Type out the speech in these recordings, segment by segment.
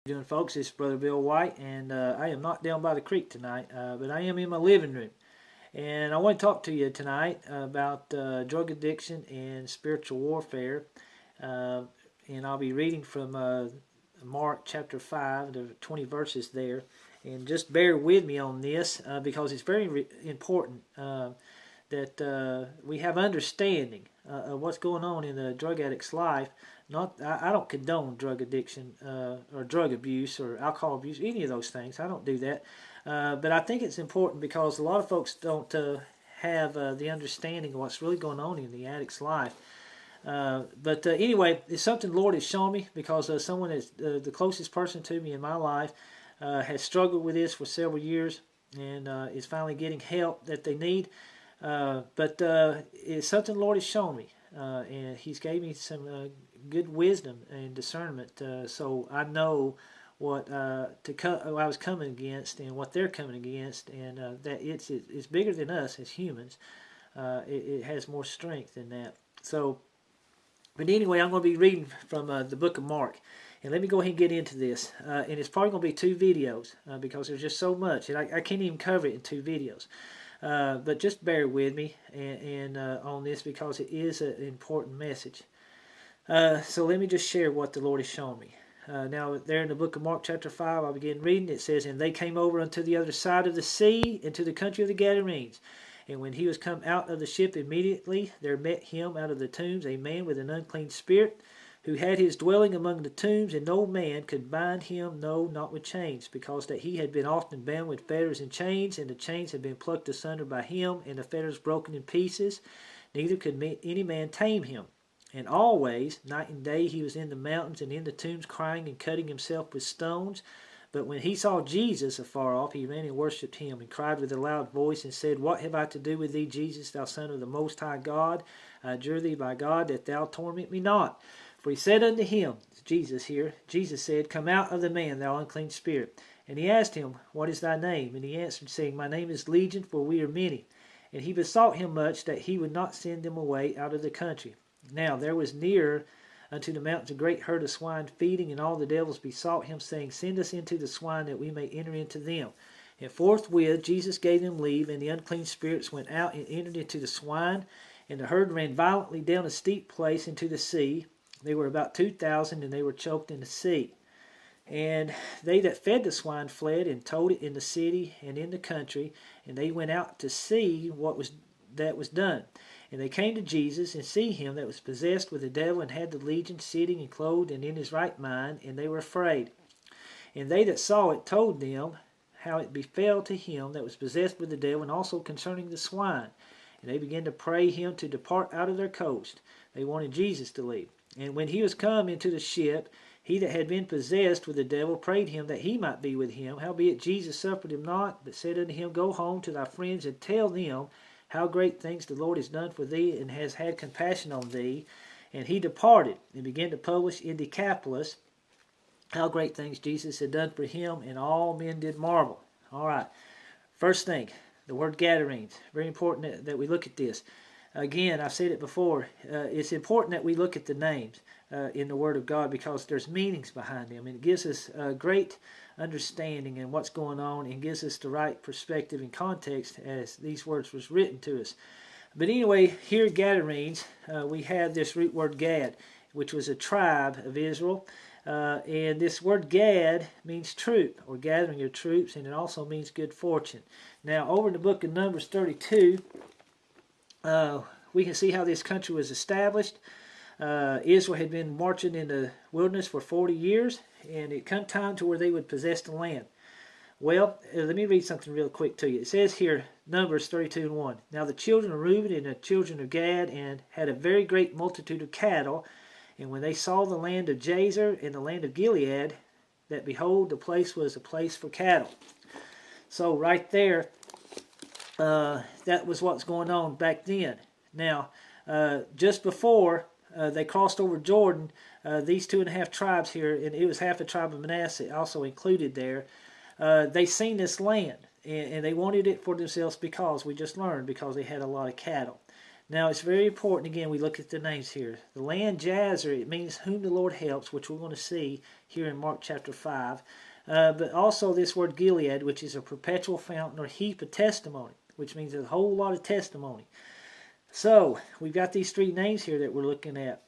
Doing, folks? It's Brother Bill White, and I am not down by the creek tonight, but I am in my living room. And I want to talk to you tonight about drug addiction and spiritual warfare. Uh, and I'll be reading from Mark chapter 5, the 20 verses there. And just bear with me on this because it's very important that we have understanding of what's going on in the drug addict's life. I don't condone drug addiction or drug abuse or alcohol abuse, any of those things. I don't do that. But I think it's important because a lot of folks don't have the understanding of what's really going on in the addict's life. But anyway, it's something the Lord has shown me because someone that's the closest person to me in my life has struggled with this for several years and is finally getting help that they need. But it's something the Lord has shown me, and He's gave me some good wisdom and discernment, so I know what I was coming against and what they're coming against, and that it's bigger than us as humans. It has more strength than that. So, but anyway, I'm going to be reading from the book of Mark. And let me go ahead and get into this. And it's probably going to be 2 videos because there's just so much. And I can't even cover it in 2 videos. But just bear with me and on this because it is an important message. So let me just share what the Lord has shown me. Now, there in the book of Mark chapter 5, I'll begin reading. It says, "And they came over unto the other side of the sea, into the country of the Gadarenes. And when he was come out of the ship, immediately there met him out of the tombs a man with an unclean spirit, who had his dwelling among the tombs, and no man could bind him, no, not with chains, because that he had been often bound with fetters and chains, and the chains had been plucked asunder by him, and the fetters broken in pieces. Neither could any man tame him. And always, night and day, he was in the mountains and in the tombs, crying and cutting himself with stones. But when he saw Jesus afar off, he ran and worshipped him, and cried with a loud voice, and said, What have I to do with thee, Jesus, thou Son of the Most High God? I adjure thee by God that thou torment me not. For he said unto him," Jesus here, Jesus said, "Come out of the man, thou unclean spirit. And he asked him, What is thy name? And he answered, saying, My name is Legion, for we are many. And he besought him much that he would not send them away out of the country. Now there was near unto the mountains a great herd of swine feeding, and all the devils besought him, saying, Send us into the swine, that we may enter into them. And forthwith Jesus gave them leave, and the unclean spirits went out and entered into the swine, and the herd ran violently down a steep place into the sea. They were about 2,000, and they were choked in the sea. And they that fed the swine fled and told it in the city and in the country, and they went out to see what was done. And they came to Jesus, and see him that was possessed with the devil, and had the legion, sitting and clothed and in his right mind, and they were afraid. And they that saw it told them how it befell to him that was possessed with the devil, and also concerning the swine. And they began to pray him to depart out of their coast. They wanted Jesus to leave. And when he was come into the ship, he that had been possessed with the devil prayed him that he might be with him. Howbeit Jesus suffered him not, but said unto him, Go home to thy friends, and tell them how great things the Lord has done for thee, and has had compassion on thee. And he departed, and began to publish in Decapolis how great things Jesus had done for him, and all men did marvel." All right. First thing, the word Gadarenes. Very important that we look at this. Again, I've said it before, it's important that we look at the names in the Word of God because there's meanings behind them, and it gives us a great understanding in what's going on and gives us the right perspective and context as these words was written to us. But anyway, here at Gadarenes, we have this root word Gad, which was a tribe of Israel. And this word Gad means troop, or gathering of troops, and it also means good fortune. Now, over in the book of Numbers 32, we can see how this country was established. Israel had been marching in the wilderness for 40 years, and it come time to where they would possess the land. Well, let me read something real quick to you. It says here, Numbers 32:1. Now the children of Reuben and the children of Gad and had a very great multitude of cattle, and when they saw the land of Jazer and the land of Gilead, that behold, the place was a place for cattle. So right there, that was what's going on back then. Now, just before they crossed over Jordan, these 2.5 tribes here, and it was half the tribe of Manasseh also included there, they seen this land, and they wanted it for themselves because, we just learned, because they had a lot of cattle. Now, it's very important, again, we look at the names here. The land Jazer, it means whom the Lord helps, which we're going to see here in Mark chapter 5. But also this word Gilead, which is a perpetual fountain or heap of testimony, which means a whole lot of testimony. So, we've got these three names here that we're looking at.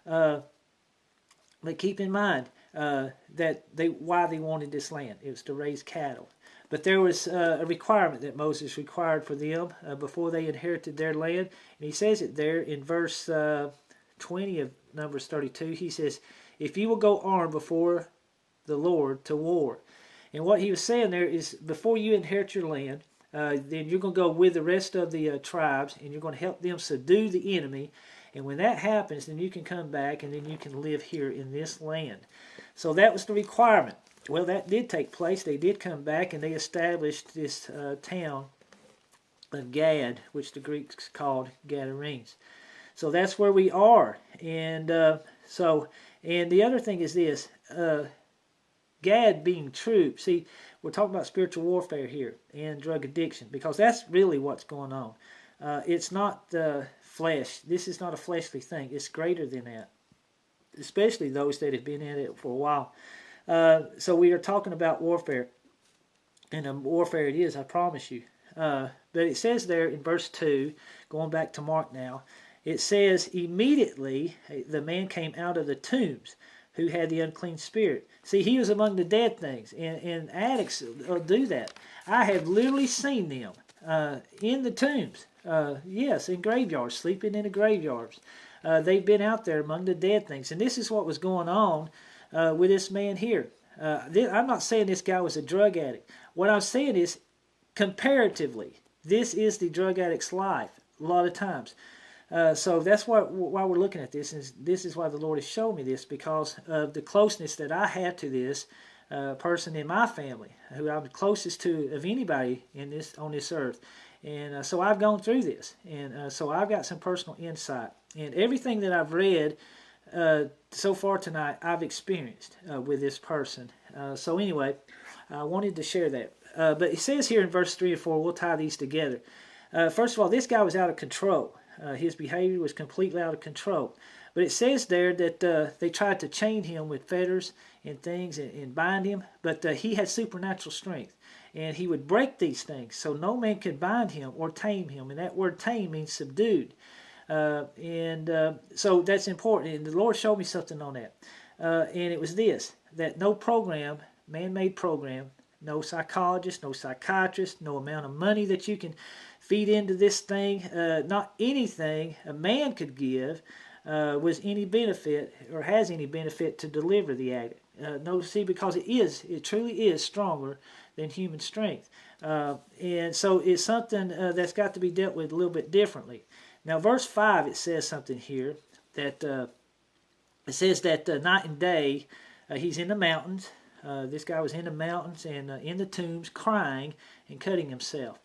But keep in mind that why they wanted this land. It was to raise cattle. But there was a requirement that Moses required for them before they inherited their land. And he says it there in verse 20 of Numbers 32. He says, if you will go armed before the Lord to war. And what he was saying there is before you inherit your land, then you're going to go with the rest of the tribes and you're going to help them subdue the enemy. And when that happens, then you can come back and then you can live here in this land. So that was the requirement. Well, that did take place. They did come back and they established this town of Gad, which the Greeks called Gadarenes. So that's where we are. And and the other thing is this, Gad being troops. See, we're talking about spiritual warfare here and drug addiction because that's really what's going on. It's not the flesh. This is not a fleshly thing. It's greater than that, especially those that have been in it for a while. So we are talking about warfare, and warfare it is, I promise you. But it says there in verse 2, going back to Mark now, it says, immediately the man came out of the tombs who had the unclean spirit. See, he was among the dead things, and addicts do that. I have literally seen them in the tombs, yes, in graveyards, sleeping in the graveyards. They've been out there among the dead things, and this is what was going on with this man here. I'm not saying this guy was a drug addict. What I'm saying is, comparatively, this is the drug addict's life a lot of times. So that's why we're looking at this. And this is why the Lord has shown me this, because of the closeness that I have to this person in my family, who I'm the closest to of anybody on this earth. And so I've gone through this, and so I've got some personal insight. And everything that I've read so far tonight, I've experienced with this person. So anyway, I wanted to share that. But it says here in verse 3 and 4, we'll tie these together. First of all, this guy was out of control. His behavior was completely out of control. But it says there that they tried to chain him with fetters and things and bind him, but he had supernatural strength. And he would break these things, so no man could bind him or tame him. And that word tame means subdued. So that's important. And the Lord showed me something on that. And it was this, that no program, man-made program, no psychologist, no psychiatrist, no amount of money that you can feed into this thing, not anything a man could give was any benefit or has any benefit to deliver the addict. No, see, because it truly is stronger than human strength. And so it's something that's got to be dealt with a little bit differently. Now, verse 5, it says something here that it says that night and day he's in the mountains. This guy was in the mountains and in the tombs crying and cutting himself.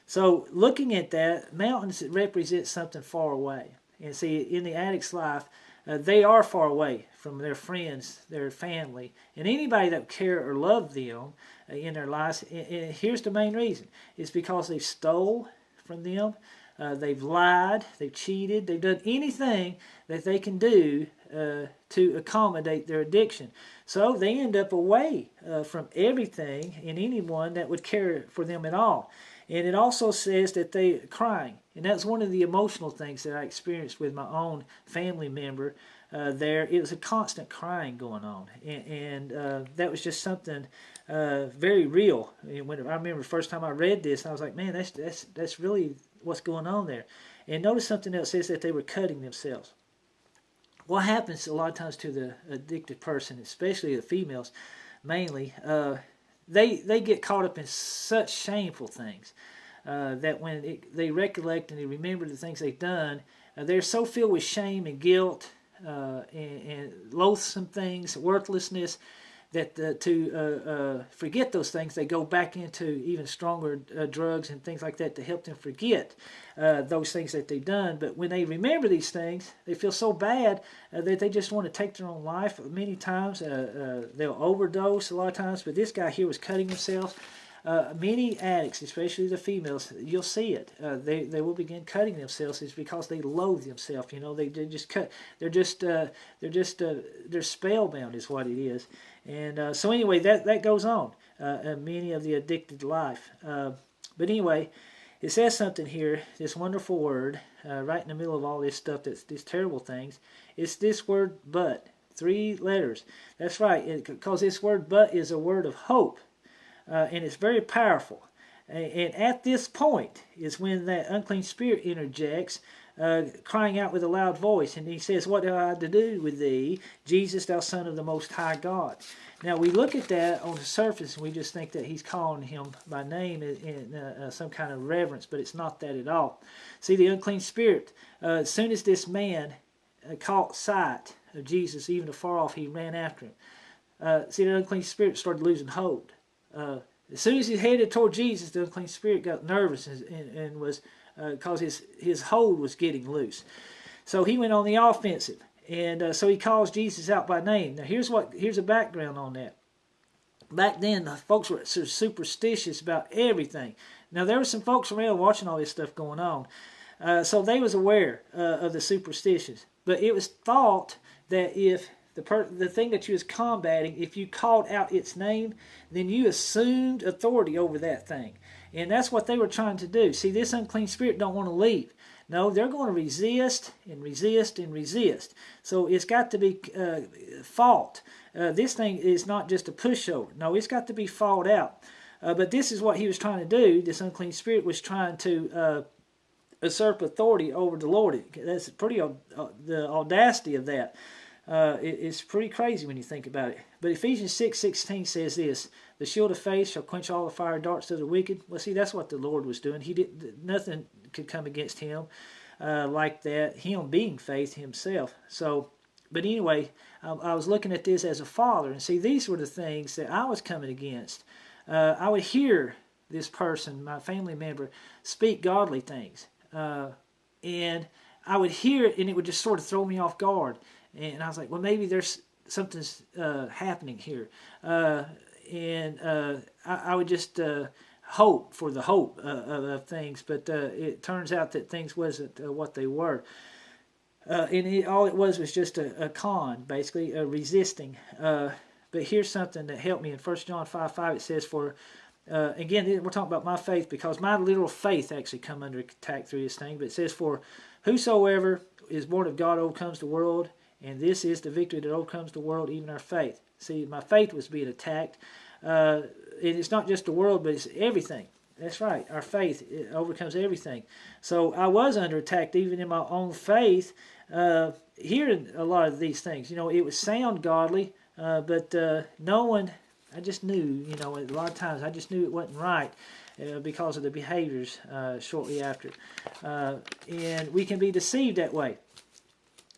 So looking at that, mountains represent something far away. And see, in the addict's life, they are far away from their friends, their family, and anybody that care or love them in their lives. And here's the main reason. It's because they've stole from them, they've lied, they've cheated, they've done anything that they can do to accommodate their addiction. So they end up away from everything and anyone that would care for them at all. And it also says that they're crying. And that's one of the emotional things that I experienced with my own family member there. It was a constant crying going on. And that was just something very real. And when I remember the first time I read this, I was like, man, that's really what's going on there. And notice something else. It says that they were cutting themselves. What happens a lot of times to the addicted person, especially the females mainly, they get caught up in such shameful things that when they recollect and they remember the things they've done, they're so filled with shame and guilt and loathsome things, worthlessness, that to forget those things, they go back into even stronger drugs and things like that to help them forget those things that they've done. But when they remember these things, they feel so bad that they just want to take their own life. Many times they'll overdose a lot of times, but this guy here was cutting himself. Many addicts, especially the females, you'll see it. They will begin cutting themselves. It's because they loathe themselves. You know, they just cut. They're spellbound is what it is. And so anyway, that goes on in many of the addicted life. But anyway, it says something here. This wonderful word, right in the middle of all this stuff, these terrible things. It's this word, but. 3 letters. That's right, because this word but is a word of hope. And it's very powerful. And at this point is when that unclean spirit interjects, crying out with a loud voice. And he says, what have I to do with thee, Jesus, thou Son of the Most High God? Now we look at that on the surface and we just think that he's calling him by name in some kind of reverence, but it's not that at all. See, the unclean spirit, as soon as this man caught sight of Jesus, even afar off, he ran after him. See, the unclean spirit started losing hold. As soon as he headed toward Jesus, the unclean spirit got nervous and was because his hold was getting loose. So he went on the offensive, and so he calls Jesus out by name. Now here's a background on that. Back then, the folks were superstitious about everything. Now there were some folks around watching all this stuff going on, so they was aware of the superstitions. But it was thought that if the thing that you was combating, if you called out its name, then you assumed authority over that thing. And that's what they were trying to do. See, this unclean spirit don't want to leave. No, they're going to resist and resist and resist. So it's got to be fought. This thing is not just a pushover. No, it's got to be fought out. But this is what he was trying to do. This unclean spirit was trying to usurp authority over the Lord. That's pretty the audacity of that. It's pretty crazy when you think about it. But Ephesians 6:16 says this: the shield of faith shall quench all the fiery darts of the wicked. Well, see, that's what the Lord was doing. Nothing could come against him like that, him being faith himself. So, but anyway, I was looking at this as a father, and see, these were the things that I was coming against. I would hear this person, my family member, speak godly things. And I would hear it, and it would just sort of throw me off guard. And I was like, well, maybe there's something's happening here. I would just hope for the hope of things, but it turns out that things wasn't what they were. All it was just a con, basically, resisting. But here's something that helped me. In 1 John 5:5, it says, for again, we're talking about my faith, because my literal faith actually come under attack through this thing. But it says, for whosoever is born of God overcomes the world, and this is the victory that overcomes the world, even our faith. See, my faith was being attacked. And it's not just the world, but it's everything. That's right. Our faith, it overcomes everything. So I was under attack even in my own faith, hearing a lot of these things. You know, it would sound godly, but no one, I just knew, you know, a lot of times I just knew it wasn't right because of the behaviors shortly after. And we can be deceived that way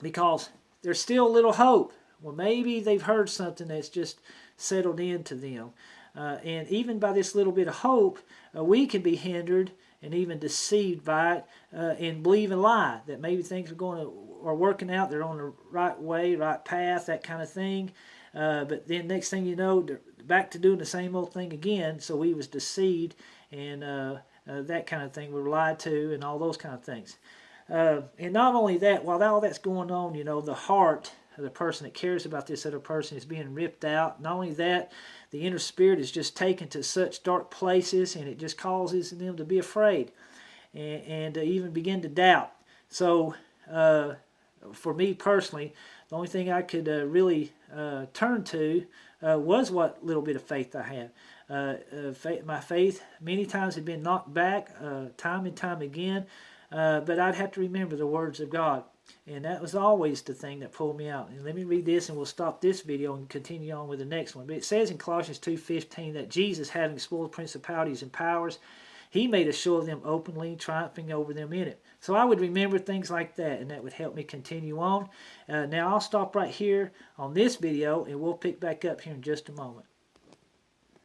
because there's still a little hope. Well, maybe they've heard something that's just settled into them. And even by this little bit of hope, we can be hindered and even deceived by it and believe and lie that maybe things are working out, they're on the right way, right path, that kind of thing. But then next thing you know, they're back to doing the same old thing again. So we was deceived and that kind of thing. We were lied to and all those kind of things. And not only that, while all that's going on, you know, the heart of the person that cares about this other person is being ripped out. Not only that, the inner spirit is just taken to such dark places, and it just causes them to be afraid and to even begin to doubt. So for me personally, the only thing I could really turn to was what little bit of faith I had. My faith many times had been knocked back time and time again, but I'd have to remember the words of God. And that was always the thing that pulled me out. And let me read this, and we'll stop this video and continue on with the next one. But it says in Colossians 2:15 that Jesus, having spoiled principalities and powers, he made a show of them openly, triumphing over them in it. So I would remember things like that, and that would help me continue on. Now I'll stop right here on this video, and we'll pick back up here in just a moment.